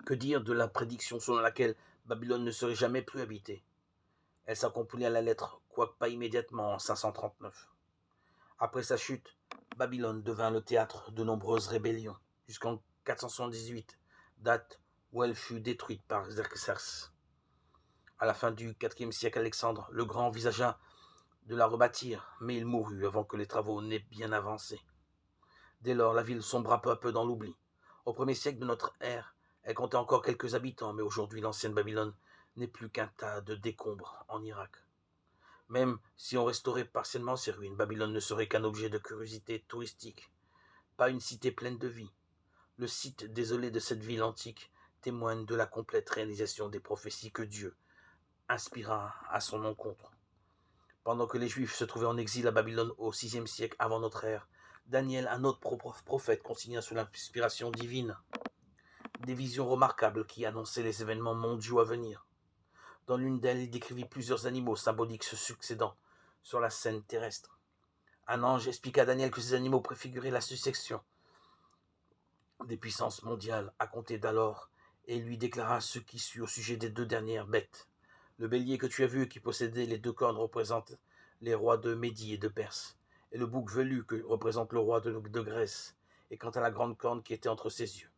Que dire de la prédiction selon laquelle Babylone ne serait jamais plus habitée? Elle s'accomplit à la lettre, quoique pas immédiatement, en 539. Après sa chute, Babylone devint le théâtre de nombreuses rébellions, jusqu'en 478, date où elle fut détruite par Xerxès. À la fin du IVe siècle, Alexandre le Grand envisagea de la rebâtir, mais il mourut avant que les travaux n'aient bien avancé. Dès lors, la ville sombra peu à peu dans l'oubli. Au 1er siècle de notre ère, elle comptait encore quelques habitants, mais aujourd'hui, l'ancienne Babylone n'est plus qu'un tas de décombres en Irak. Même si on restaurait partiellement ces ruines, Babylone ne serait qu'un objet de curiosité touristique, pas une cité pleine de vie. Le site désolé de cette ville antique témoigne de la complète réalisation des prophéties que Dieu inspira à son encontre. Pendant que les Juifs se trouvaient en exil à Babylone au VIe siècle avant notre ère, Daniel, un autre prophète, consigna sous l'inspiration divine des visions remarquables qui annonçaient les événements mondiaux à venir. Dans l'une d'elles, il décrivit plusieurs animaux symboliques se succédant sur la scène terrestre. Un ange expliqua à Daniel que ces animaux préfiguraient la succession des puissances mondiales à compter d'alors, et lui déclara ce qui suit au sujet des deux dernières bêtes. Le bélier que tu as vu, qui possédait les deux cornes, représente les rois de Médie et de Perse, et le bouc velu que représente le roi de Grèce. Et quant à la grande corne qui était entre ses yeux,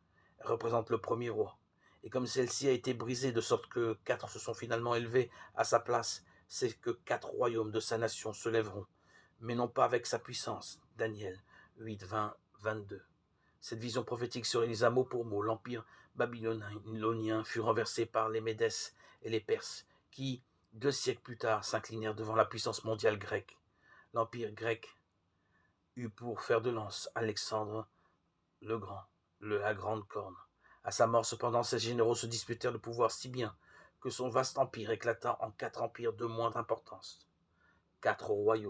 elle représente le premier roi. Et comme celle-ci a été brisée de sorte que 4 se sont finalement élevés à sa place, c'est que 4 royaumes de sa nation se lèveront, mais non pas avec sa puissance. Daniel 8, 20, 22. Cette vision prophétique se réalisa mot pour mot. L'empire babylonien fut renversé par les Médès et les Perses, qui, 2 siècles plus tard, s'inclinèrent devant la puissance mondiale grecque. L'empire grec eut pour fer de lance Alexandre le Grand, la grande corne. À sa mort, cependant, ces généraux se disputèrent le pouvoir si bien que son vaste empire éclata en 4 empires de moindre importance, 4 royaumes.